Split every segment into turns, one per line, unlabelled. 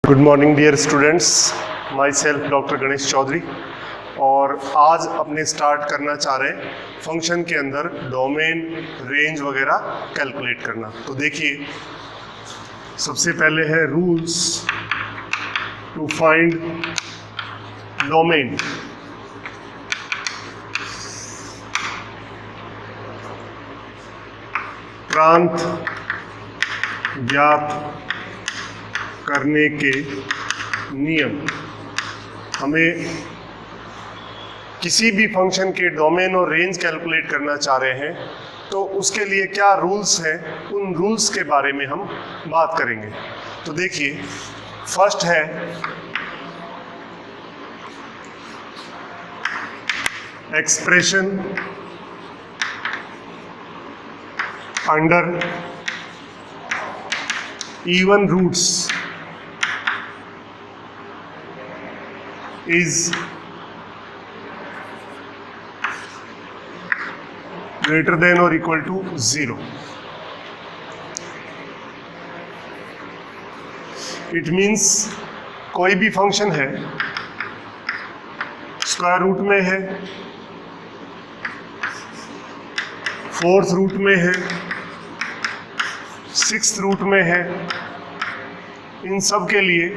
Good morning dear students, myself doctor Ganesh Chaudhary. और आज अपने स्टार्ट करना चाह रहे हैं फंक्शन के अंदर डोमेन, रेंज वगैरह कैलकुलेट करना। तो देखिए, सबसे पहले है रूल्स टू फाइंड डोमेन। प्रांत ज्ञात करने के नियम। हमें किसी भी फंक्शन के डोमेन और रेंज कैलकुलेट करना चाह रहे हैं तो उसके लिए क्या रूल्स हैं, उन रूल्स के बारे में हम बात करेंगे। तो देखिए, फर्स्ट है expression under even roots is greater than or equal to 0. It means कोई भी फंक्शन है, स्क्वायर रूट में है, फोर्थ रूट में है, सिक्स्थ रूट में है, इन सब के लिए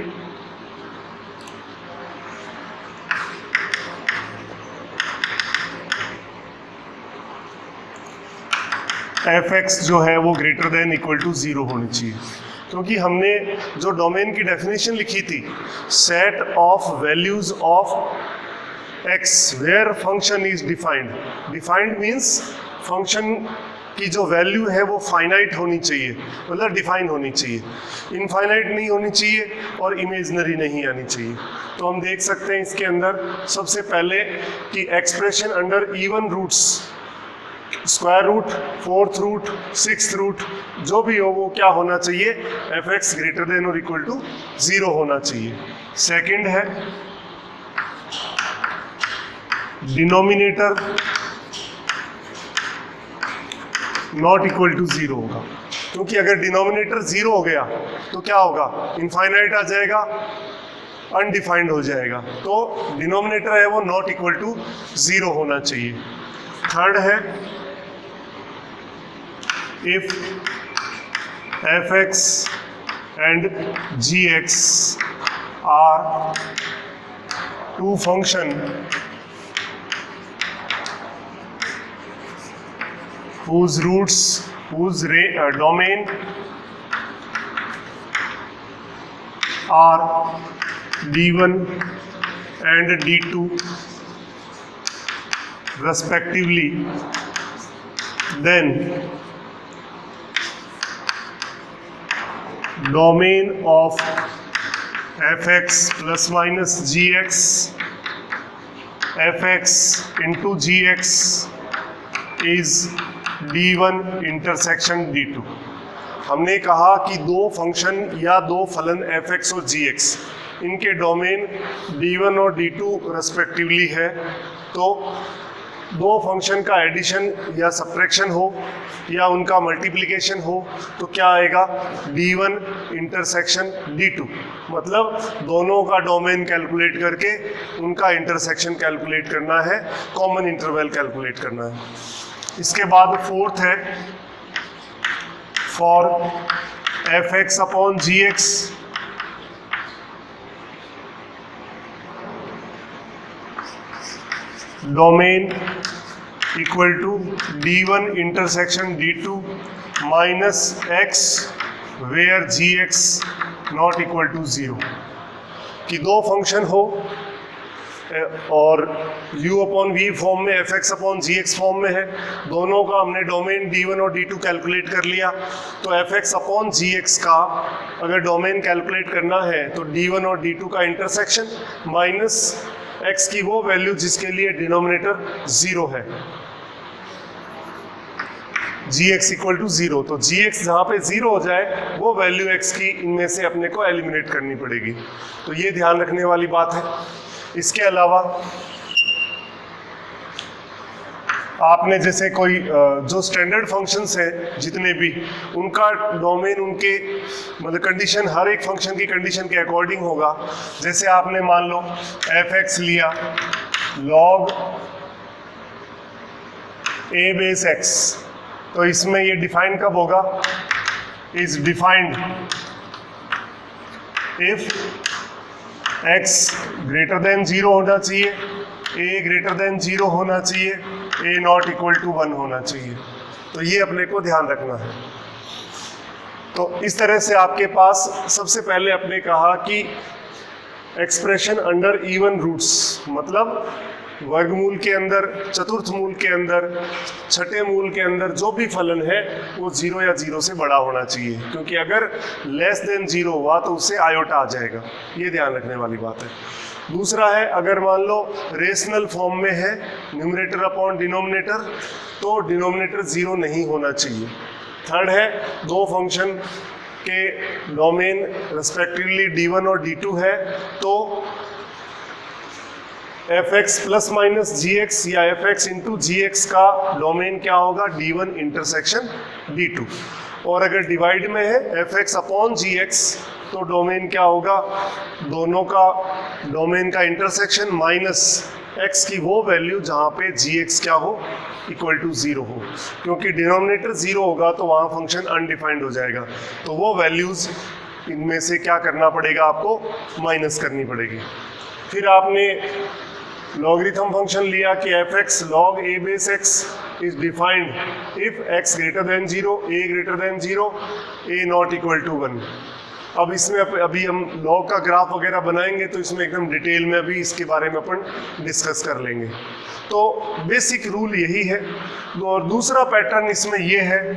एफ एक्स जो है वो ग्रेटर देन इक्वल टू 0 होनी चाहिए। क्योंकि हमने जो डोमेन की डेफिनेशन लिखी थी, set of values of x where function is defined. Defined means function की जो वैल्यू है वो फाइनाइट होनी चाहिए, मतलब डिफाइन होनी चाहिए, इनफाइनाइट नहीं होनी चाहिए और इमेजनरी नहीं आनी चाहिए। तो हम देख सकते हैं इसके अंदर सबसे पहले कि expression under even roots, square root, fourth root, sixth root, जो भी हो वो क्या होना चाहिए, एफ एक्स ग्रेटर देन और इक्वल टू 0 होना चाहिए। सेकंड है डिनोमिनेटर नॉट इक्वल टू 0 होगा। क्योंकि अगर डिनोमिनेटर 0 हो गया तो क्या होगा, इनफाइनाइट आ जाएगा, अनडिफाइंड हो जाएगा। तो डिनोमिनेटर है वो नॉट इक्वल टू 0 होना चाहिए। थर्ड है if f x and g x are two function whose roots, whose domain are d1 and d2 respectively, then domain of fx plus minus gx, fx into gx is d1 intersection d2। हमने कहा कि दो function या दो फलन f(x) और g(x), इनके domain d1 और d2 रेस्पेक्टिवली है। तो दो फंक्शन का एडिशन या सब्ट्रैक्शन हो या उनका मल्टीप्लिकेशन हो तो क्या आएगा, d1 इंटरसेक्शन d2। मतलब दोनों का डोमेन कैलकुलेट करके उनका इंटरसेक्शन कैलकुलेट करना है, कॉमन इंटरवल कैलकुलेट करना है। इसके बाद फोर्थ है for f x upon g x domain equal to d1 intersection d2 minus x where g x not equal to 0। कि दो फंक्शन हो और u अपॉन v फॉर्म में, f x upon g x form में है, दोनों का हमने डोमेन d1 और d2 कैलकुलेट कर लिया। तो F x upon g x का अगर डोमेन कैलकुलेट करना है तो d1 और d2 का इंटरसेक्शन माइनस x की वो वैल्यू जिसके लिए डिनोमिनेटर 0 है, gx इक्वल टू 0। तो gx जहाँ पे 0 हो जाए वो वैल्यू x की इनमें से अपने को एलिमिनेट करनी पड़ेगी। तो ये ध्यान रखने वाली बात है। इसके अलावा आपने जैसे कोई जो स्टैंडर्ड फंक्शंस हैं जितने भी, उनका डोमेन उनके मतलब कंडीशन, हर एक फंक्शन की कंडीशन के अकॉर्डिंग होगा। जैसे आपने मान लो f(x) लिया log a बेस x, तो इसमें ये डिफाइन कब होगा? Is defined if x greater than 0 होना चाहिए, a ग्रेटर देन 0 होना चाहिए, a नॉट इक्वल टू 1 होना चाहिए। तो ये अपने को ध्यान रखना है। तो इस तरह से आपके पास सबसे पहले अपने कहा कि एक्सप्रेशन अंडर इवन रूट्स, मतलब वर्गमूल के अंदर, चतुर्थ मूल के अंदर, छठे मूल के अंदर जो भी फलन है वो 0 या 0 से बड़ा होना चाहिए, क्योंकि अगर लेस देन 0 हुआ तो उससे आयोटा आ जाएगा। ये ध्यान रखने वाली बात है। दूसरा है, अगर मान लो रेशनल फॉर्म में है न्यूमरेटर अपॉन डिनोमिनेटर, तो डिनोमिनेटर 0 नहीं होना चाहिए। थर्ड है, दो फंक्शन के डोमेन रेस्पेक्टिवली d1 और d2 है, तो f(x) प्लस माइनस gx या f(x) इंटू gx का डोमेन क्या होगा? d1 intersection d2। और अगर डिवाइड में है f(x) अपॉन gx, तो डोमेन क्या होगा? दोनों का डोमेन का इंटरसेक्शन माइनस x की वो वैल्यू जहाँ पे gx क्या हो? इक्वल टू 0 हो, क्योंकि डिनोमिनेटर 0 होगा तो वहाँ फंक्शन अनडिफाइंड हो जाएगा। तो वो वैल्यूज इनमें से क्या करना पड़ेगा? आपको माइनस करनी पड़ेगी। फिर आपने लॉगरिथम फंक्शन लिया कि f(x) log a base x is defined if x greater than 0, a greater than 0, a not equal to 1। अब इसमें अभी हम लॉग का ग्राफ वगैरह बनाएंगे तो इसमें एकदम डिटेल में अभी इसके बारे में अपन डिस्कस कर लेंगे। तो बेसिक रूल यही है। और दूसरा पैटर्न इसमें ये है,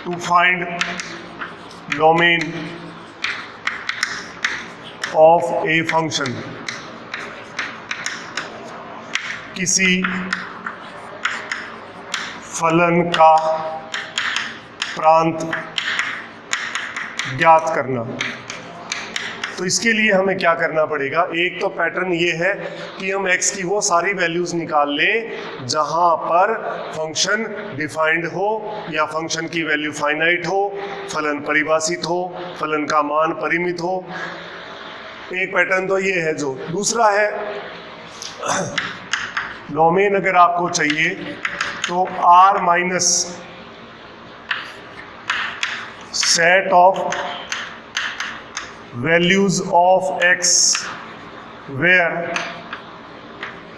to find domain of a function. किसी फलन का प्रांत ज्ञात करना। तो इसके लिए हमें क्या करना पड़ेगा? एक तो पैटर्न ये है कि हम x की वो सारी वैल्यूज निकाल लें जहां पर फंक्शन डिफाइंड हो या फंक्शन की वैल्यू फाइनाइट हो, फलन परिभाषित हो, फलन का मान परिमित हो। एक पैटर्न तो ये है। जो दूसरा है, डोमेन अगर आपको चाहिए तो r minus set of values of x where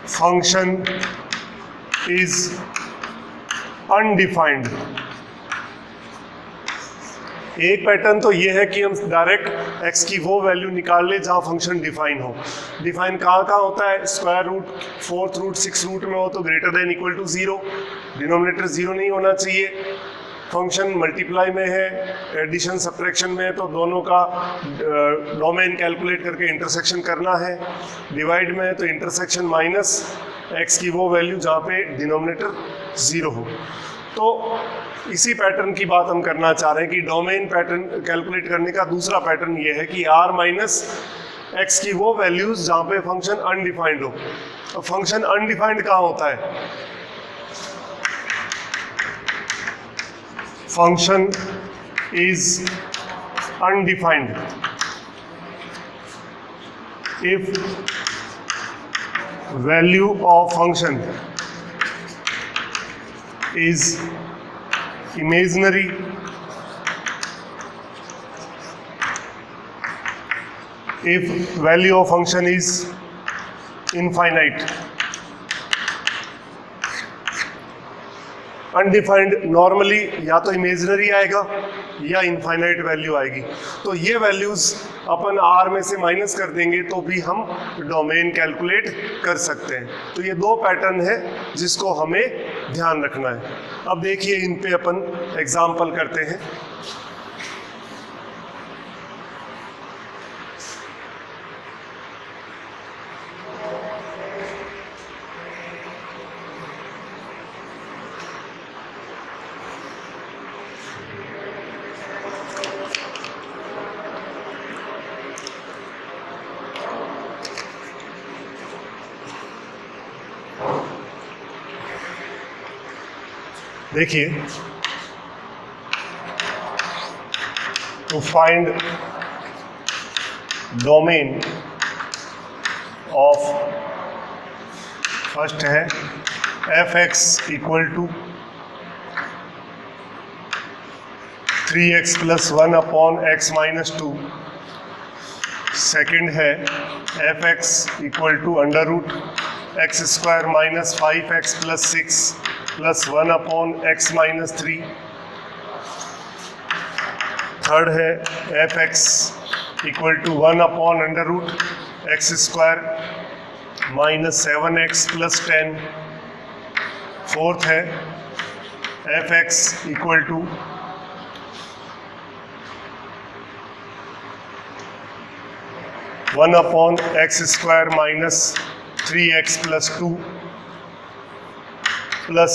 function is undefined. एक पैटर्न तो ये है कि हम डायरेक्ट x की वो वैल्यू निकाल ले जहाँ फंक्शन डिफाइन हो। डिफाइन कहाँ कहाँ होता है? Square root, fourth root, six root में हो तो greater than equal to 0, denominator 0 नहीं होना चाहिए। फंक्शन मल्टीप्लाई में है, एडिशन सब्ट्रैक्शन में है तो दोनों का डोमेन कैलकुलेट करके इंटरसेक्शन करना है। डिवाइड में है तो इंटरसेक्शन माइनस x की वो वैल्यू जहाँ पे डिनोमिनेटर 0 हो। तो इसी पैटर्न की बात हम करना चाह रहे हैं कि डोमेन पैटर्न कैलकुलेट करने का दूसरा पैटर्न ये है कि r माइनस x की वो वैल्यूज जहाँ पे फंक्शन अनडिफाइंड हो। अब फंक्शन अनडिफाइंड कहाँ होता है? Function is undefined if value of function is imaginary if value of function is infinite। Undefined normally या तो इमेजिनरी आएगा या इनफाइनाइट वैल्यू आएगी। तो ये वैल्यूज अपन r में से माइनस कर देंगे तो भी हम डोमेन कैलकुलेट कर सकते हैं। तो ये दो पैटर्न है जिसको हमें ध्यान रखना है। अब देखिए इन पे अपन एग्जाम्पल करते हैं। देखिए, to find domain of, first है f(x) = 3x + 1/x - 2, सेकंड है f(x) = √x² - 5x + 6 + 1/x - 3, third है f(x) = 1/√x² - 7x + 10, फोर्थ है f(x) = 1/x² - 3x + 2 plus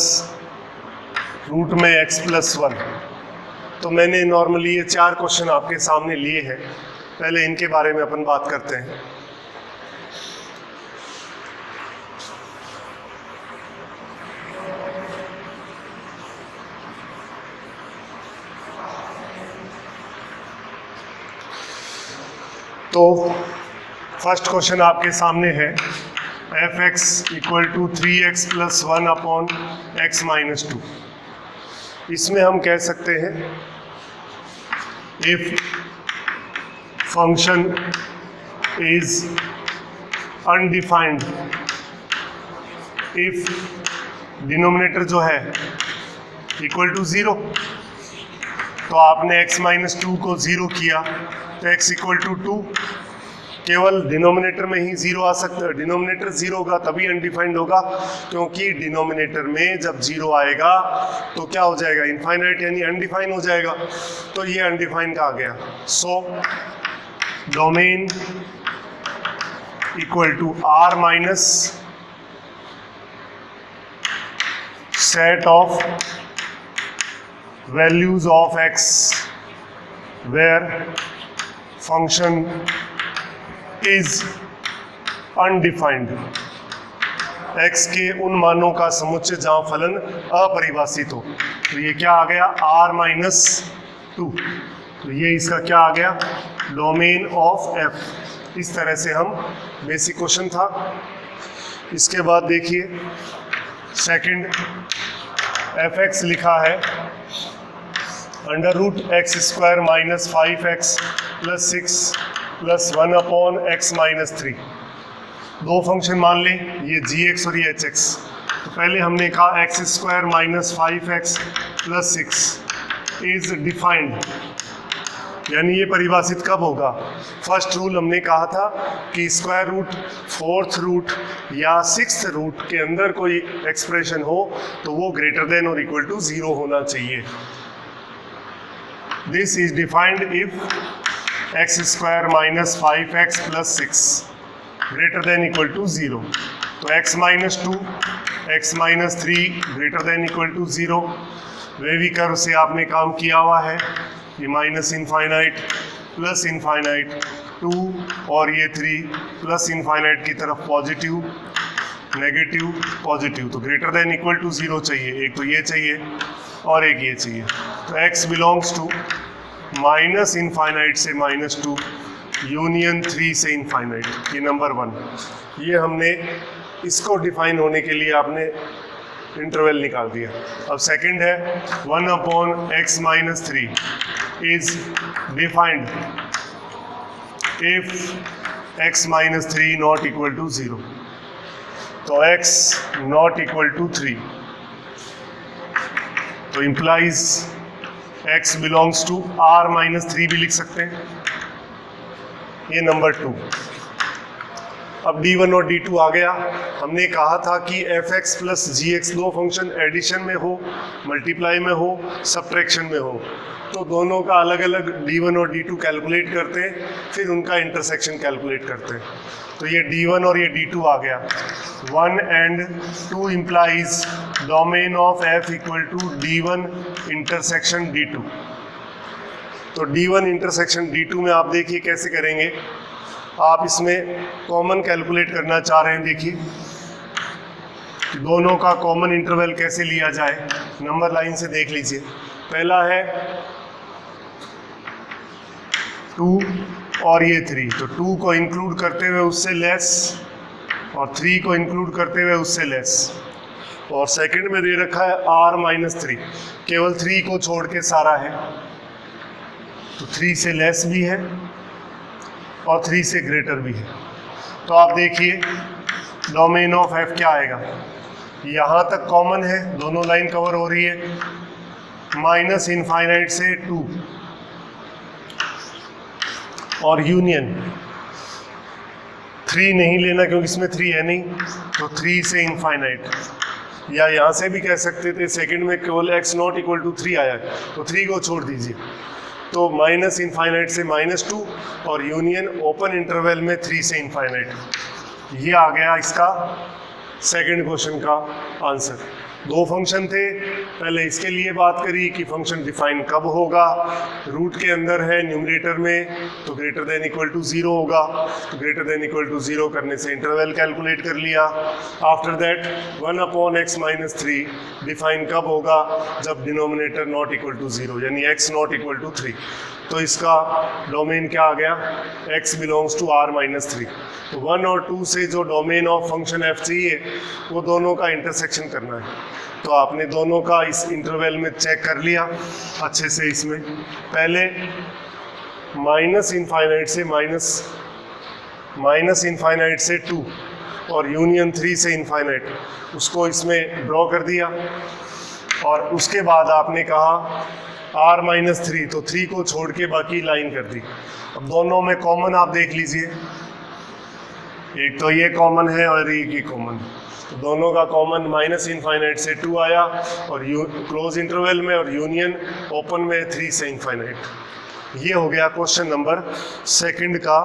root में x + 1। तो मैंने नॉर्मली ये 4 क्वेश्चन आपके सामने लिए हैं, पहले इनके बारे में अपन बात करते हैं। तो फर्स्ट क्वेश्चन आपके सामने है f(x) = 3x + 1/x - 2। इसमें हम कह सकते हैं if function is undefined, if denominator जो है इक्वल टू 0, तो आपने x - 2 को 0 किया तो x = 2, केवल डिनोमिनेटर में ही 0 आ सकता है। डिनोमिनेटर 0 होगा तभी अनडिफाइंड होगा, क्योंकि डिनोमिनेटर में जब 0 आएगा तो क्या हो जाएगा, इनफाइनाइट यानी अनडिफाइन हो जाएगा, तो ये अनडिफाइंड आ गया। So domain equal to R minus set of values of x where function is undefined, x के उन मानों का समुच्चय जहां फलन अपरिभाषित हो। तो ये क्या आ गया, R - 2, तो ये इसका क्या आ गया, डोमेन ऑफ f। इस तरह से हम बेसिक क्वेश्चन था। इसके बाद देखिए सेकंड, f(x) लिखा है √x² - 5x + 6 + 1/x - 3। दो फंक्शन मान लें, ये gx और ये hx। तो पहले हमने कहा x² - 5x + 6 इज डिफाइंड, यानी ये परिभाषित कब होगा। फर्स्ट रूल हमने कहा था कि स्क्वायर रूट, फोर्थ रूट या सिक्स्थ रूट के अंदर कोई एक्सप्रेशन हो तो वो ग्रेटर देन और इक्वल टू 0 होना चाहिए। This is defined if x² - 5x + 6 greater than equal to 0। तो x - 2, x - 3 greater than equal to 0। Wavy curve से आपने काम किया हुआ है, ये -इनफाइनाइट प्लस इनफाइनाइट 2 और ये 3 प्लस इनफाइनाइट की तरफ पॉजिटिव नेगेटिव पॉजिटिव, तो ग्रेटर देन इक्वल टू 0 चाहिए। एक तो ये चाहिए और एक ये चाहिए। तो x बिलोंग्स टू -इनफाइनाइट से -2 यूनियन 3 से इनफाइनाइट, ये नंबर 1। ये हमने इसको डिफाइन होने के लिए आपने इंटरवल निकाल दिया। अब सेकंड है 1/x - 3 is defined if x - 3 not equal to 0। तो x नॉट इक्वल टू 3, तो implies x belongs to R - 3 भी लिख सकते हैं, ये नंबर 2। अब D1 और D2 आ गया। हमने कहा था कि f(x) + gx दो फंक्शन एडिशन में हो, मल्टीप्लाई में हो, सब्ट्रैक्शन में हो, तो दोनों का अलग अलग D1 और D2 कैलकुलेट करते हैं, फिर उनका इंटरसेक्शन कैलकुलेट करते हैं। तो ये D1 और ये D2 आ गया। 1 and 2 implies domain of f equal to D1 intersection D2। तो D1 इंटरसेक्शन D2 में आप देखिए कैसे करेंगे। आप इसमें कॉमन कैलकुलेट करना चाह रहे हैं, देखिए दोनों का कॉमन इंटरवल कैसे लिया जाए, नंबर लाइन से देख लीजिए। पहला है 2 और ये 3, तो 2 को इंक्लूड करते हुए उससे लेस और 3 को इंक्लूड करते हुए उससे लेस। और सेकंड में दे रखा है r-3, केवल 3 को छोड़ के सारा है, तो 3 से लेस भी है और 3 से ग्रेटर भी है। तो आप देखिए डोमेन ऑफ f क्या आएगा, यहाँ तक कॉमन है, दोनों लाइन कवर हो रही है, माइनस इनफाइनाइट से 2 और यूनियन 3 नहीं लेना क्योंकि इसमें 3 है नहीं, तो 3 से इनफाइनाइट, या यहाँ से भी कह सकते थे सेकंड में केवल x नॉट इक्वल टू 3 आया तो 3 को छोड़ दीजिए, तो माइनस इनफाइनाइट से -2 और यूनियन ओपन इंटरवल में 3 से इनफाइनाइट। ये आ गया इसका सेकंड क्वेश्चन का आंसर। 2 फंक्शन थे, पहले इसके लिए बात करी कि फंक्शन डिफाइन कब होगा, रूट के अंदर है न्यूमरेटर में तो ग्रेटर देन इक्वल टू 0 होगा, तो ग्रेटर देन इक्वल टू 0 करने से इंटरवल कैलकुलेट कर लिया। आफ्टर दैट 1/x-3 डिफाइन कब होगा, जब डिनोमिनेटर नॉट इक्वल टू 0 यानी x नॉट इक्वल टू 3, तो इसका डोमेन क्या आ गया, x बिलोंग्स टू r-3। तो 1 और 2 से जो डोमेन ऑफ फंक्शन f चाहिए वो दोनों का इंटरसेक्शन करना है, तो आपने दोनों का इस इंटरवल में चेक कर लिया अच्छे से। इसमें पहले माइनस इनफाइनाइट से 2 और यूनियन 3 से इनफाइनाइट, उसको इसमें ड्रॉ कर दिया, और उसके बाद आपने कहा r-3, तो 3 को छोड़ के बाकी लाइन कर दी। अब दोनों में कॉमन आप देख लीजिए, एक तो ये कॉमन है और एक ही कॉमन, तो दोनों का कॉमन माइनस इनफाइनाइट से 2 आया और क्लोज इंटरवल में, और यूनियन ओपन में 3 से इनफाइनाइट। ये हो गया क्वेश्चन नंबर सेकंड का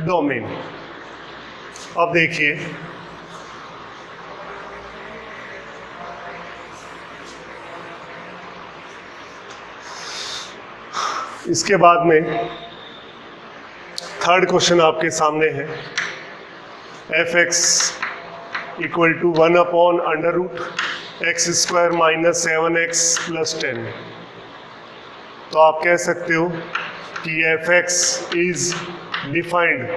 डोमेन। अब देखिए इसके बाद में थर्ड क्वेश्चन आपके सामने है, f(x) equal to 1/√x² minus 7x plus 10। तो आप कह सकते हो कि f(x) इज डिफाइंड,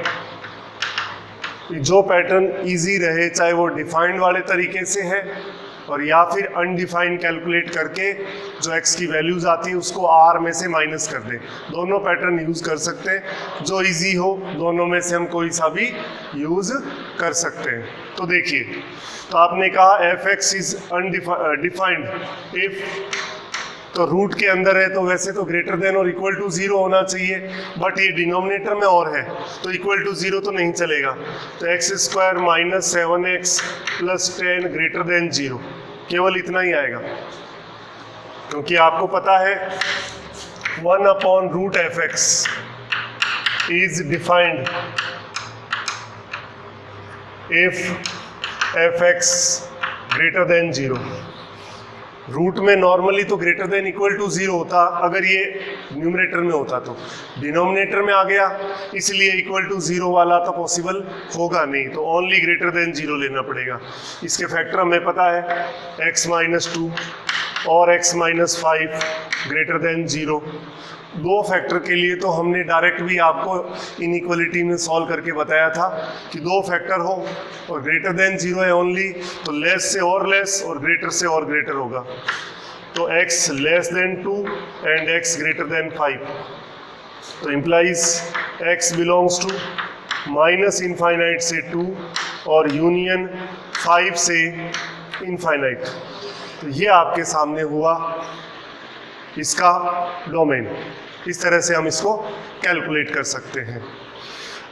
जो पैटर्न इजी रहे, चाहे वो डिफाइंड वाले तरीके से है और या फिर अनडिफाइंड कैलकुलेट करके जो x की वैल्यूज आती है उसको r में से माइनस कर दें, दोनों पैटर्न यूज कर सकते हैं, जो इजी हो दोनों में से हम कोई सा भी यूज कर सकते हैं। तो देखिए, तो आपने कहा f(x) इज अनडिफाइंड इफ, तो रूट के अंदर है तो वैसे तो ग्रेटर देन और इक्वल टू 0 होना चाहिए, बट ये डिनोमिनेटर में और है तो इक्वल टू 0 तो नहीं चलेगा, तो x² minus 7x plus 10 greater than 0, केवल इतना ही आएगा, क्योंकि आपको पता है 1/√f(x) is defined if f(x) greater than 0। Root में नॉर्मली तो ग्रेटर देन इक्वल टू 0 होता अगर ये न्यूमरेटर में होता, तो डिनोमिनेटर में आ गया इसलिए इक्वल टू 0 वाला तो पॉसिबल होगा नहीं, तो ओनली ग्रेटर देन 0 लेना पड़ेगा। इसके फैक्टर हमें पता है x-2 और x-5 ग्रेटर देन 0। 2 फैक्टर के लिए तो हमने डायरेक्ट भी आपको इनइक्वालिटी में सॉल्व करके बताया था कि 2 फैक्टर हो और ग्रेटर देन 0 है ओनली, तो लेस से और लेस और ग्रेटर से और ग्रेटर होगा, तो x less than 2 and x greater than 5, तो implies x belongs to minus infinite से 2 और यूनियन 5 से इनफाइनाइट। तो ये आपके सामने हुआ इसका डोमेन, इस तरह से हम इसको कैलकुलेट कर सकते हैं।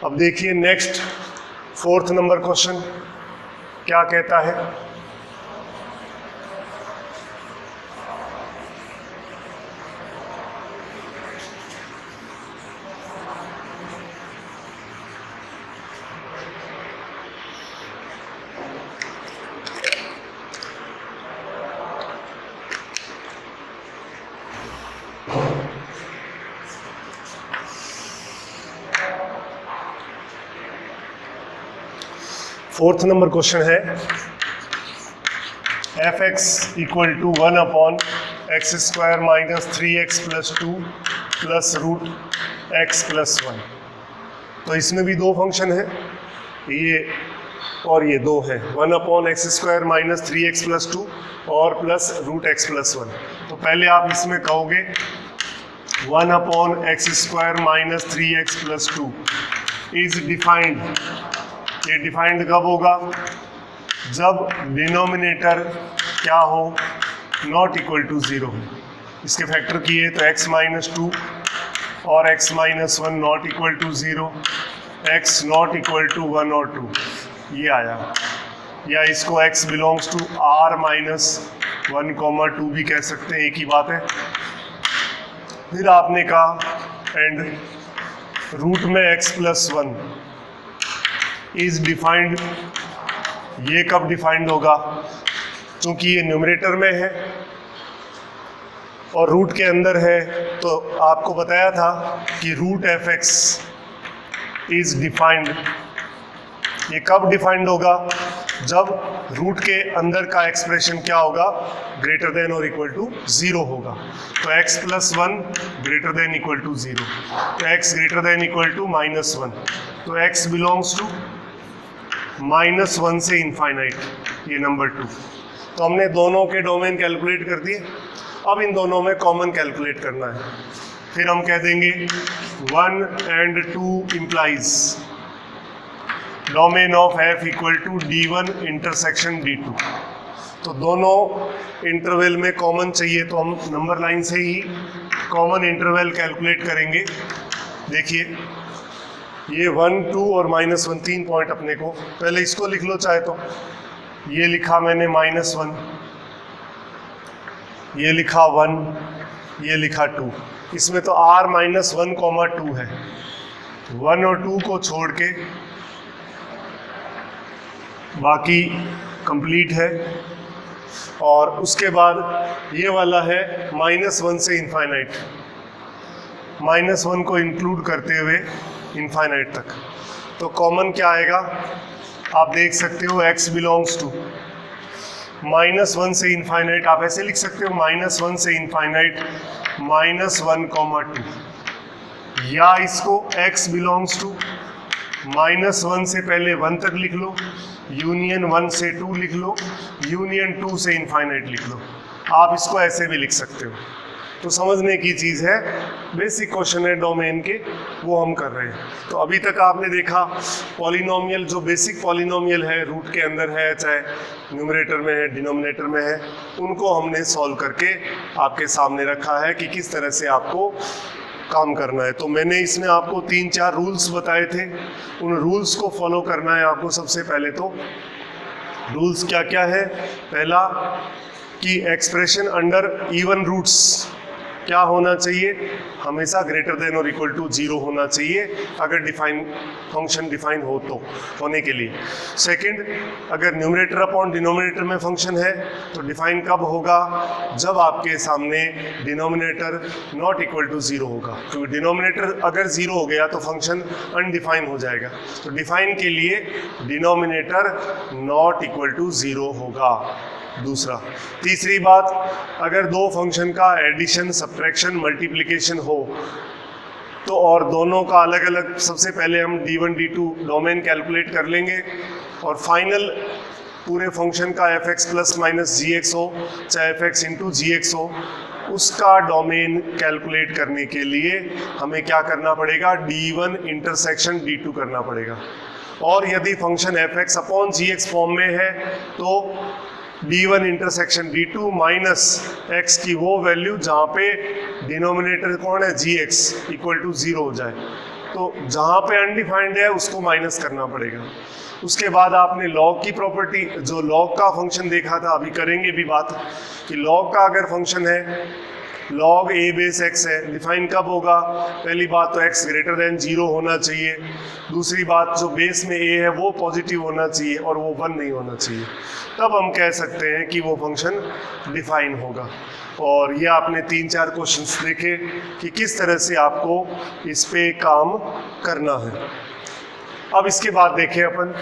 अब देखिए नेक्स्ट 4th नंबर क्वेश्चन क्या कहता है। फोर्थ नंबर क्वेश्चन है f x equal to 1/x² minus 3x + 2 plus root x + 1। तो इसमें भी दो फंक्शन है, ये और ये दो है, 1/x² माइनस 3x + 2 और प्लस रूट x + 1। तो पहले आप इसमें कहोगे 1/x² minus 3x + 2 is defined. ये डिफाइंड कब होगा? जब डिनोमिनेटर क्या हो, नॉट इक्वल टू 0। इसके फैक्टर किए तो x - 2 और x - 1 not equal to 0, x not equal to 1 और 2, ये आया। या इसको x बिलोंग्स टू r - 1, 2 भी कह सकते हैं, एक ही बात है। फिर आपने कहा एंड रूट में x + 1 इज डिफाइंड। ये कब डिफाइंड होगा? क्योंकि ये न्यूमरेटर में है और रूट के अंदर है, तो आपको बताया था कि root f x is defined. ये कब डिफाइंड होगा? जब रूट के अंदर का एक्सप्रेशन क्या होगा, ग्रेटर देन और इक्वल टू 0 होगा। तो x + 1 greater than equal to 0, तो x greater than equal to -1, तो x बिलोंग्स टू -1 से इनफाइनाइट, ये नंबर 2। तो हमने दोनों के डोमेन कैलकुलेट कर दिए। अब इन दोनों में कॉमन कैलकुलेट करना है। फिर हम कह देंगे 1 and 2 implies domain of f equal to d1 intersection d2। तो दोनों इंटरवल में कॉमन चाहिए, तो हम नंबर लाइन से ही कॉमन इंटरवल कैलकुलेट करेंगे। देखिए ये 1, 2 और -1 3 पॉइंट अपने को, पहले इसको लिख लो चाहे तो। ये लिखा मैंने -1, ये लिखा 1, ये लिखा 2। इसमें तो r - 1, 2 है। 1 और 2 को छोड़ के बाकी कंप्लीट है। और उसके बाद ये वाला है -1 से इनफाइनाइट, -1 को इंक्लूड करते हुए इनफाइनाइट तक। तो कॉमन क्या आएगा आप देख सकते हो, x बिलोंग्स टू -1 से इनफाइनाइट, आप ऐसे लिख सकते हो -1 से इनफाइनाइट -1, 2, या इसको x बिलोंग्स टू -1 से पहले 1 तक लिख लो, यूनियन 1 से 2 लिख लो, यूनियन 2 से इनफाइनाइट लिख लो। आप इसको ऐसे भी लिख सकते हो। तो समझने की चीज़ है, बेसिक क्वेश्चन है डोमेन के, वो हम कर रहे हैं। तो अभी तक आपने देखा पॉलिनोमियल, जो बेसिक पॉलिनोमियल है, रूट के अंदर है, चाहे न्यूमरेटर में है, डिनोमिनेटर में है, उनको हमने सॉल्व करके आपके सामने रखा है कि किस तरह से आपको काम करना है। तो मैंने इसमें आपको 3-4 रूल्स बताए थे, उन रूल्स को फॉलो करना है आपको। सबसे पहले तो रूल्स क्या क्या है? पहला कि एक्सप्रेशन अंडर इवन रूट्स क्या होना चाहिए, हमेशा ग्रेटर देन और इक्वल टू 0 होना चाहिए, अगर फंक्शन डिफाइन हो तो होने के लिए। सेकंड, अगर न्यूमरेटर अपॉन डिनोमिनेटर में फंक्शन है तो डिफाइन कब होगा, जब आपके सामने डिनोमिनेटर नॉट इक्वल टू 0 होगा। क्योंकि डिनोमिनेटर अगर 0 हो गया तो फंक्शन अनडिफाइन हो जाएगा। तो डिफाइन के लिए डिनोमिनेटर नॉट इक्वल टू 0 होगा। दूसरा, तीसरी बात, अगर दो फंक्शन का एडिशन, सब्ट्रैक्शन, मल्टीप्लिकेशन हो तो, और दोनों का अलग अलग, सबसे पहले हम d1 d2 डोमेन कैलकुलेट कर लेंगे, और फाइनल पूरे फंक्शन का f(x ± gx) हो चाहे f(x × gx) हो, उसका डोमेन कैलकुलेट करने के लिए हमें क्या करना पड़ेगा, d1 इंटरसेक्शन d2 करना पड़ेगा। और यदि function f(x upon gx) form में है तो d1 intersection d2 minus x की वो वैल्यू जहाँ पे डिनोमिनेटर कौन है, gx इक्वल टू 0 हो जाए। तो जहाँ पे अनडिफाइंड है उसको माइनस करना पड़ेगा। उसके बाद आपने लॉग की प्रॉपर्टी, जो लॉग का फंक्शन देखा था, अभी करेंगे भी बात कि लॉग का अगर फंक्शन है, log a बेस x है, डिफाइन कब होगा, पहली बात तो x ग्रेटर देन 0 होना चाहिए, दूसरी बात जो बेस में a है वो पॉजिटिव होना चाहिए और वो 1 नहीं होना चाहिए, तब हम कह सकते हैं कि वो फंक्शन डिफाइन होगा। और ये आपने 3-4 क्वेश्चंस देखे कि किस तरह से आपको इस पे काम करना है। अब इसके बाद देखें अपन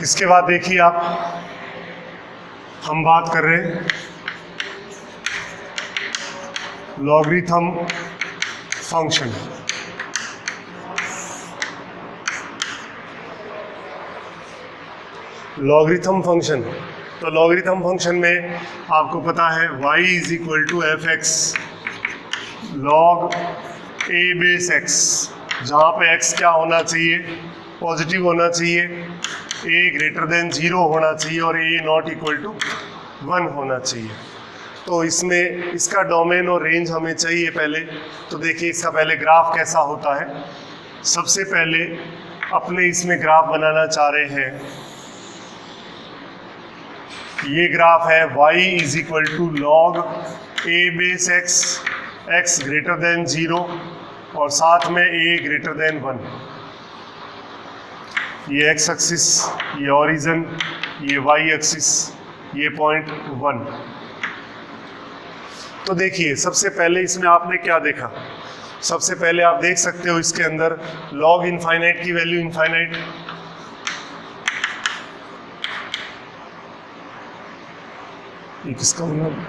इसके बाद देखिए आप, हम बात कर रहे हैं लॉगरिथम फंक्शन। लॉगरिथम फंक्शन, तो लॉगरिथम फंक्शन में आपको पता है y is equal to f x log a base x, जहाँ पे x क्या होना चाहिए, पॉजिटिव होना चाहिए, a ग्रेटर देन 0 होना चाहिए और a नॉट इक्वल टू 1 होना चाहिए। तो इसमें इसका डोमेन और रेंज हमें चाहिए पहले। तो देखिए इसका पहले ग्राफ कैसा होता है। सबसे पहले अपने इसमें ग्राफ बनाना चाह रहे हैं, ये ग्राफ है y is equal to log a base x, x greater than 0 और साथ में a ग्रेटर देन 1। ये x एक्सिस, ये ओरिजिन, ये y एक्सिस, ये पॉइंट 1। तो देखिए सबसे पहले इसमें आपने क्या देखा, सबसे पहले आप देख सकते हो इसके अंदर लॉग इनफाइनाइट की वैल्यू इनफाइनाइट, ये किसका मतलब,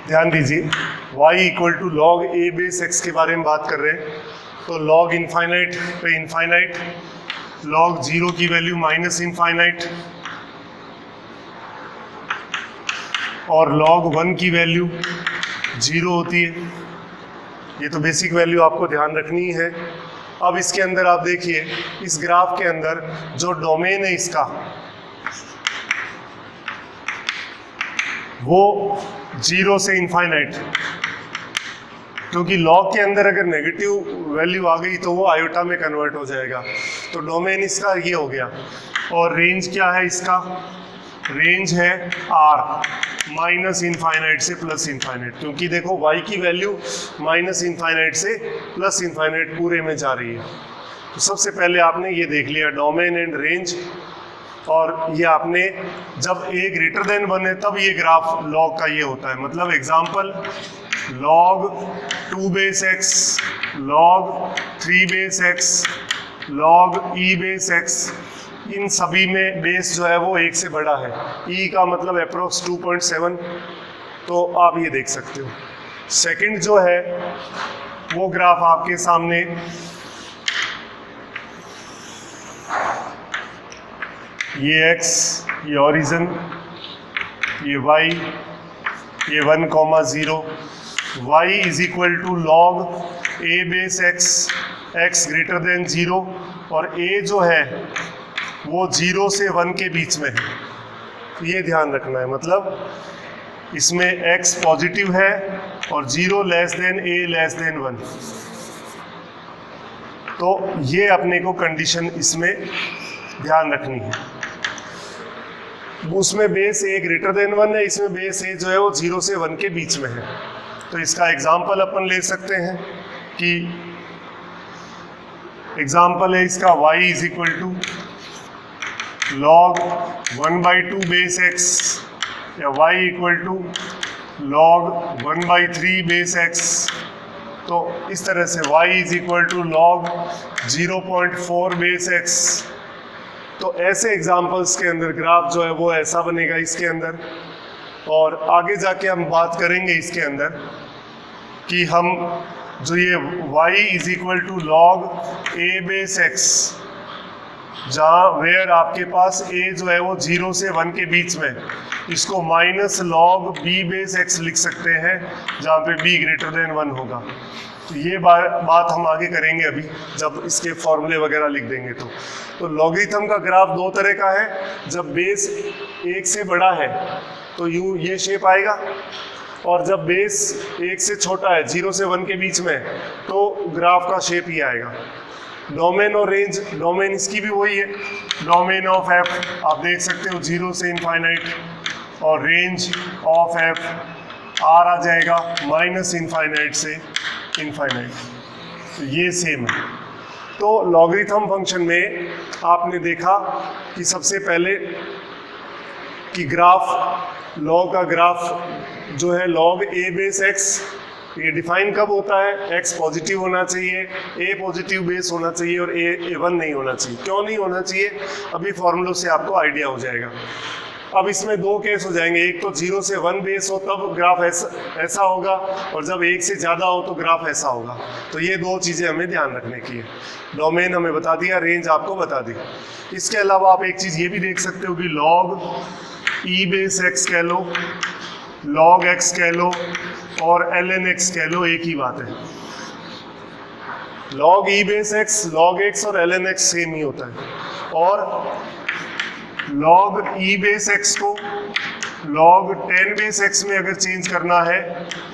ध्यान दीजिए y equal to log a base x के बारे में बात कर रहे हैं। तो लॉग इनफाइनाइट पे इनफाइनाइट, लॉग 0 की वैल्यू माइनस इनफाइनाइट और लॉग 1 की वैल्यू 0 होती है। ये तो बेसिक वैल्यू आपको ध्यान रखनी है। अब इसके अंदर आप देखिए, इस ग्राफ के अंदर जो डोमेन है इसका, वो 0 से इनफाइनाइट, क्योंकि लॉग के अंदर अगर नेगेटिव वैल्यू आ गई तो वो आयोटा में कन्वर्ट हो जाएगा। तो डोमेन इसका ये हो गया। और रेंज क्या है इसका, रेंज है r माइनस इनफाइनाइट से प्लस इनफाइनाइट, क्योंकि देखो y की वैल्यू माइनस इनफाइनाइट से प्लस इनफाइनाइट पूरे में जा रही है। तो सबसे पहले आपने ये देख लिया डोमेन एंड रेंज। और ये आपने जब a ग्रेटर देन 1 है तब ये ग्राफ लॉग का ये होता है। मतलब example log 2 base x, log 3 base x, log e base x, इन सभी में बेस जो है वो 1 से बड़ा है। e का मतलब अप्रोक्स 2.7। तो आप ये देख सकते हो। सेकंड जो है वो ग्राफ आपके सामने, ये x, ये ओरिजिन, ये y, ये 1,0, y is equal to log a base x, x greater than 0 और a जो है वो 0 से 1 के बीच में है। ये ध्यान रखना है। मतलब इसमें x पॉजिटिव है और 0 less than a less than 1। तो ये अपने को कंडीशन इसमें ध्यान रखनी है। उसमें बेस a ग्रेटर देन 1 है, इसमें बेस a जो है वो 0 से 1 के बीच में है। तो इसका एग्जाम्पल अपन ले सकते हैं कि एग्जाम्पल है इसका y is equal to log 1/2 base x या y equal to log 1/3 base x। तो इस तरह से y is equal to log 0.4 base x। तो ऐसे एग्जाम्पल्स के अंदर ग्राफ जो है वो ऐसा बनेगा इसके अंदर। और आगे जाके हम बात करेंगे इसके अंदर कि हम जो ये y is equal to log a base x, जहाँ वेयर आपके पास a जो है वो 0 से 1 के बीच में, इसको minus log b base x लिख सकते हैं, जहाँ पे b ग्रेटर देन 1 होगा। तो ये बात हम आगे करेंगे अभी जब इसके फॉर्मूले वगैरह लिख देंगे। तो लॉगरिथम का ग्राफ दो तरह का है। जब बेस 1 से बड़ा है तो यूँ ये शेप आएगा, और जब बेस 1 से छोटा है 0 से 1 के बीच में तो ग्राफ का शेप ही आएगा। डोमेन और रेंज, डोमेन इसकी भी वही है, डोमेन ऑफ f आप देख सकते हो 0 से इनफाइनाइट, और रेंज ऑफ f r आ जाएगा माइनस इनफाइनाइट से इनफाइनाइट। तो ये सेम है। तो लॉगरिथम फंक्शन में आपने देखा कि सबसे पहले कि ग्राफ लॉग का ग्राफ जो है लॉग ए बेस एक्स, ये डिफाइन कब होता है? x पॉजिटिव होना चाहिए, a पॉजिटिव बेस होना चाहिए और a 1 नहीं होना चाहिए। क्यों नहीं होना चाहिए? अभी फॉर्मूलों से आपको आइडिया हो जाएगा। अब इसमें दो केस हो जाएंगे, एक तो 0 से 1 बेस हो तब ग्राफ ऐसा होगा, और जब 1 से ज़्यादा हो तो ग्राफ ऐसा होगा। तो ये दो चीज़ें हमें ध्यान रखने की है। डोमेन हमें बता दिया, रेंज आपको बता दी। इसके अलावा आप एक चीज़ ये भी देख सकते हो कि लॉग ई बेस एक्स कह लो, लॉग एक्स कह लो और ln x कह लो, एक ही बात है। लॉग ई बेस एक्स, लॉग एक्स और ln x सेम ही होता है। और लॉग ई बेस एक्स को लॉग 10 बेस एक्स में अगर चेंज करना है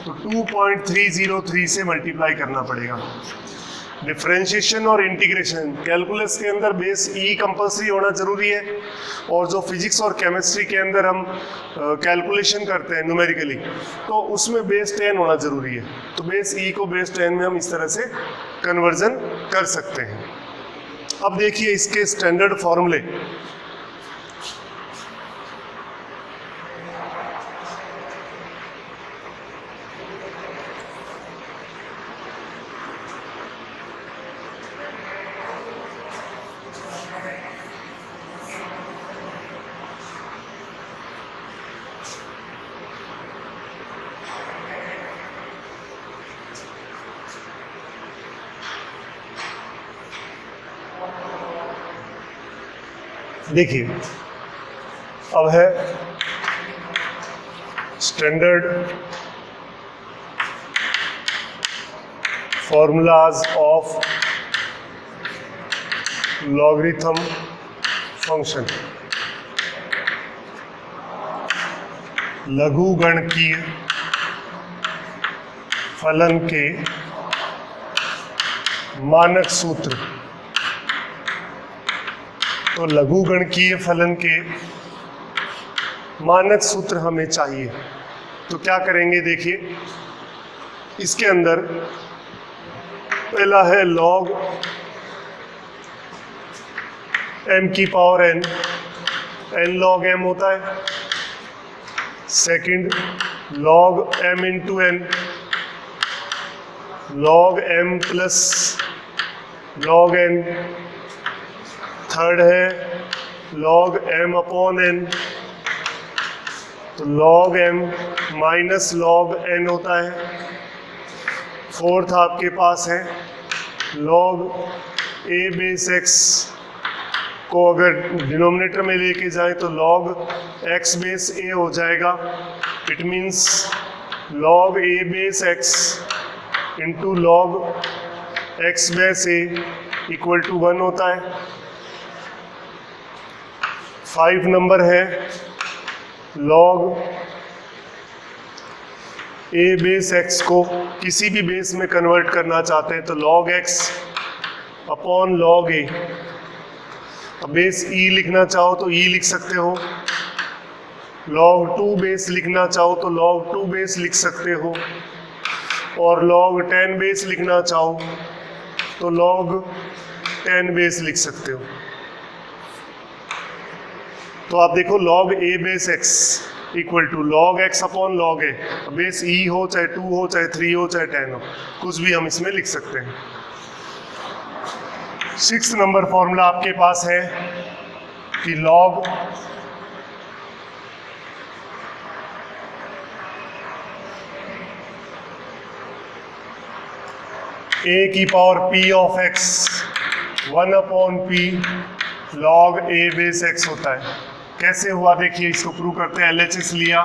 तो 2.303 से मल्टीप्लाई करना पड़ेगा। डिफरेंशिएशन और इंटीग्रेशन कैलकुलस के अंदर बेस ई कंपल्सरी होना जरूरी है, और जो फिजिक्स और केमिस्ट्री के अंदर हम कैलकुलेशन करते हैं न्यूमेरिकली, तो उसमें बेस 10 होना जरूरी है। तो बेस ई को बेस 10 में हम इस तरह से कन्वर्जन कर सकते हैं। अब देखिए इसके स्टैंडर्ड फॉर्मूले। देखिए अब है standard formulas of logarithm function, लघुगणकीय फलन के मानक सूत्र। तो लघुगणकीय फलन के मानक सूत्र हमें चाहिए, तो क्या करेंगे? देखिए इसके अंदर पहला है लॉग m की power n, n log m होता है। Second log m into n, log m plus log n। Third है log m अपॉन n, तो log m minus log n होता है। फोर्थ आपके पास है log a बेस x को अगर डिनोमिनेटर में लेके जाए तो log x बेस a हो जाएगा। It means log a base x into log x base a equal to 1 होता है। 5 नंबर है log a बेस x को किसी भी बेस में कन्वर्ट करना चाहते हैं तो log x upon log a। अब बेस e लिखना चाहो तो e लिख सकते हो, log 2 बेस लिखना चाहो तो log 2 बेस लिख सकते हो, और log 10 बेस लिखना चाहो तो log 10 बेस लिख सकते हो। तो आप देखो log a base x equal to log x upon log a। Base e हो चाहे 2 हो चाहे 3 हो चाहे 10 हो, कुछ भी हम इसमें लिख सकते हैं। 6 नंबर फॉर्मूला आपके पास है कि log a की power p of x 1 upon p log a base x होता है। कैसे हुआ देखिए, इसको प्रूव करते हैं। LHS लिया,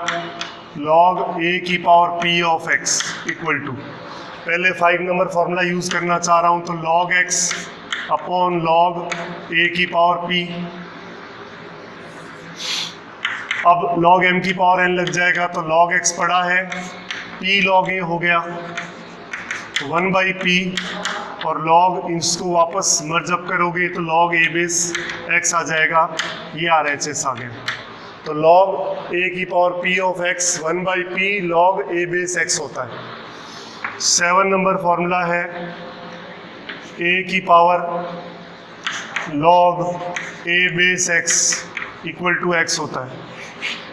log a की power p of x equal to, पहले 5 नंबर फॉर्मूला यूज करना चाह रहा हूं तो log x upon log a की पावर p। अब log m की पावर n लग जाएगा तो log x पड़ा है, p log a हो गया 1 बाई p, और log इसको वापस मर्ज अप करोगे तो log a बेस x आ जाएगा, ये RHS आ गया। तो log a की power p of x 1 by p log a base x होता है। 7 नंबर फॉर्मूला है a की power log a base x equal to x होता है।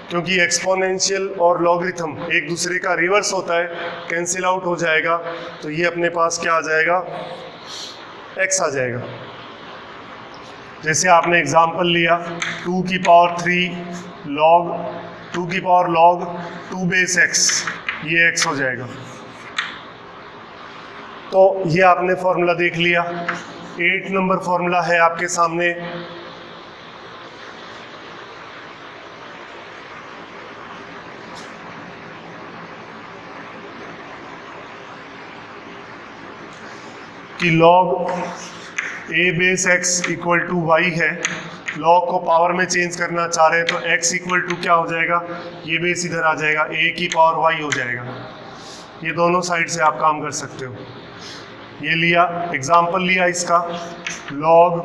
क्योंकि एक्सपोनेंशियल और लॉगरिथम एक दूसरे का रिवर्स होता है, कैंसिल आउट हो जाएगा, तो ये अपने पास क्या आ जाएगा, x आ जाएगा। जैसे आपने एग्जांपल लिया 2 की पावर 3 log 2 की पावर log 2 बेस x, ये x हो जाएगा। तो ये आपने फॉर्मूला देख लिया। 8 नंबर फॉर्मूला है आपके सामने। कि log a base x equal to y है। log को पावर में चेंज करना चाह रहे हैं तो x इक्वल टू क्या हो जाएगा, ये बेस इधर आ जाएगा, a की पावर y हो जाएगा। ये दोनों साइड से आप काम कर सकते हो। ये लिया एग्जाम्पल लिया इसका, log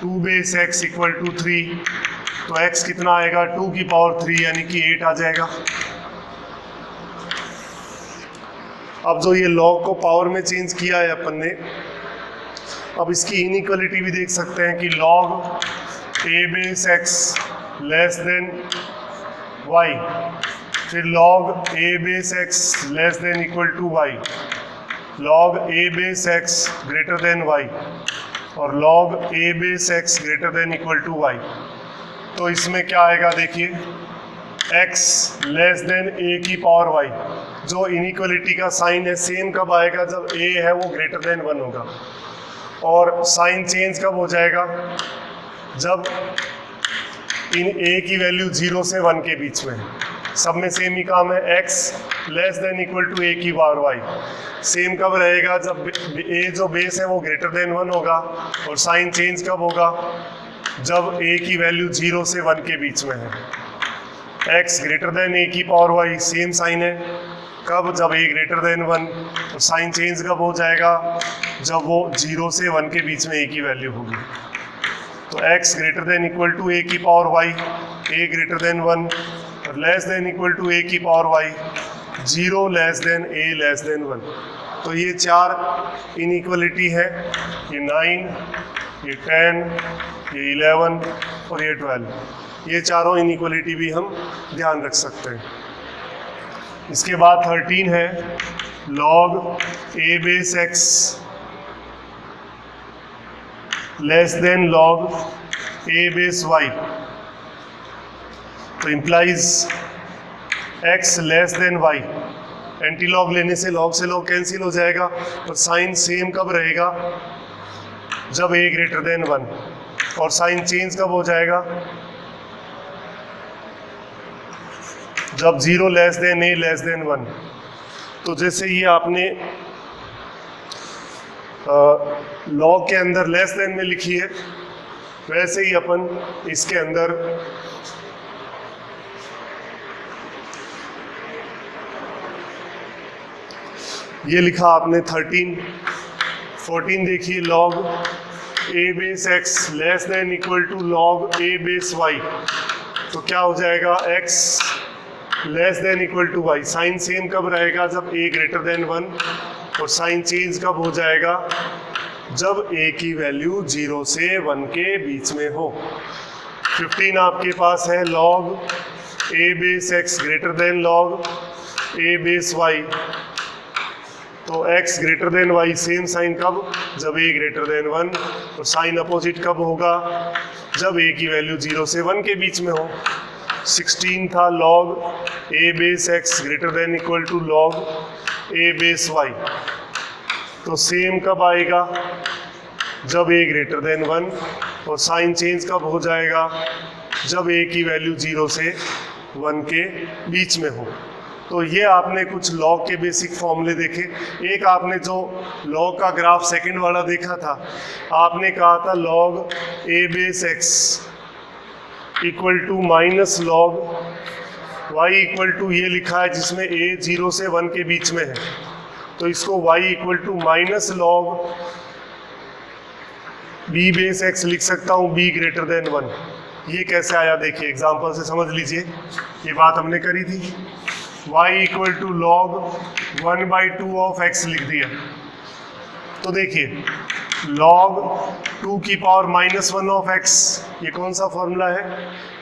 2 base x equal to 3, तो x कितना आएगा 2 की पावर 3 यानी कि 8 आ जाएगा। अब जो ये log को पावर में चेंज किया है अपन ने, अब इसकी इनइक्वालिटी भी देख सकते हैं कि log a base x less than y, फिर log a base x less than equal to y, log a base x greater than y और log a base x greater than equal to y। तो इसमें क्या आएगा देखिए, x less than a की power y। जो inequality का sign है सेम कब आएगा, जब a है वो ग्रेटर देन 1 होगा। और साइन चेंज कब हो जाएगा, जब इन a की वैल्यू 0 से 1 के बीच में है। सब में सेम ही काम है, x less than equal to a की पावर y। सेम कब रहेगा, जब a जो बेस है वो ग्रेटर देन 1 होगा। और साइन चेंज कब होगा, जब a की वैल्यू 0 से 1 के बीच में है। x ग्रेटर देन a की पावर y, सेम साइन है, कब, जब a ग्रेटर देन 1। और साइन चेंज कब हो जाएगा, जब वो 0 से 1 के बीच में a की वैल्यू होगी। तो x greater than equal to a की power y, a greater than 1 और less than equal to a की power y, 0 less than a less than 1। तो ये 4 इनइक्वालिटी है, ये 9, ये 10, ये 11 और ये 12। ये चारों इनइक्वालिटी भी हम ध्यान रख सकते हैं। इसके बाद 13 है log a base x less then log a base y, तो implies x less than y। Anti log लेने से log कैंसिल हो जाएगा, और साइन सेम कब रहेगा, जब a ग्रेटर देन 1। और साइन चेंज कब हो जाएगा, जब 0 less than a less than 1। तो जैसे ये आपने लॉग के अंदर लेस देन में लिखी है, वैसे ही अपन इसके अंदर ये लिखा आपने 13। 14 देखिए log a base x less than equal to log a base y, तो क्या हो जाएगा, x less than equal to y। Sign same कब रहेगा, जब a ग्रेटर देन 1। और साइन चेंज कब हो जाएगा, जब a की वैल्यू 0 से 1 के बीच में हो। 15 आपके पास है log a base x greater than log a base y, तो x greater than y, same sign कब, जब a ग्रेटर देन 1। और साइन अपोजिट कब होगा, जब a की वैल्यू 0 से 1 के बीच में हो। 16 था log a base x greater than equal to log a base y, तो सेम कब आएगा, जब a ग्रेटर देन 1। और साइन चेंज कब हो जाएगा, जब a की वैल्यू 0 से 1 के बीच में हो। तो ये आपने कुछ लॉग के बेसिक फॉर्मूले देखे। एक आपने जो लॉग का ग्राफ सेकंड वाला देखा था, आपने कहा था log a base x equal to minus log y equal to ये लिखा है जिसमें a 0 से 1 के बीच में है, तो इसको y equal to minus log b base x लिख सकता हूँ, b ग्रेटर देन 1। ये कैसे आया देखिए, एग्जाम्पल से समझ लीजिए। ये बात हमने करी थी, y equal to log 1/2 of x लिख दिया। तो देखिए log 2 की पावर -1 ऑफ x, ये कौन सा फॉर्मूला है,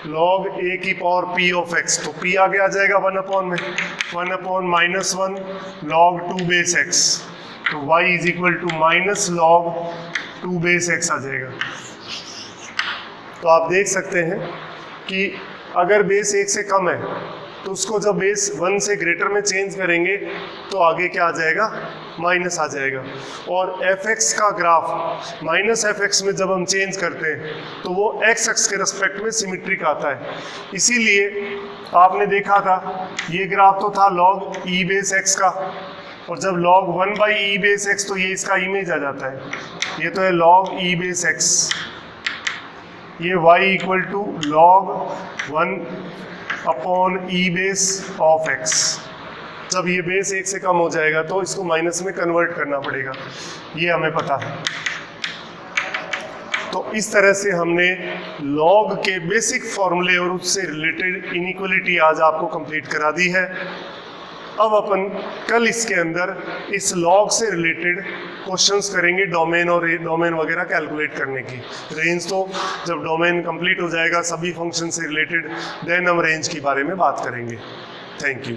log a की पावर p ऑफ x, तो p आगे आ जाएगा 1/(-1) log 2 बेस x, तो y is equal to -log 2 base x आ जाएगा। तो आप देख सकते हैं कि अगर बेस 1 से कम है तो उसको जब बेस 1 से ग्रेटर में चेंज करेंगे तो आगे क्या आ जाएगा, माइनस आ जाएगा। और fx का ग्राफ -fx में जब हम चेंज करते हैं तो वो x अक्ष के रेस्पेक्ट में सिमेट्रिक आता है। इसीलिए आपने देखा था ये ग्राफ तो था log e बेस x का, और जब log 1/e बेस x तो ये इसका इमेज आ जाता है, ये तो है log e बेस x, ये y equal to log 1/e base of x। जब ये बेस 1 से कम हो जाएगा तो इसको माइनस में कन्वर्ट करना पड़ेगा, ये हमें पता है। तो इस तरह से हमने लॉग के बेसिक फॉर्मूले और उससे रिलेटेड इनइक्वालिटी आज आपको कंप्लीट करा दी है। अब अपन कल इसके अंदर इस लॉग से रिलेटेड क्वेश्चंस करेंगे, डोमेन और डोमेन वगैरह कैलकुलेट करने की। रेंज तो जब डोमेन कंप्लीट हो जाएगा सभी फंक्शन से रिलेटेड, देन हम रेंज के बारे में बात करेंगे। Thank you.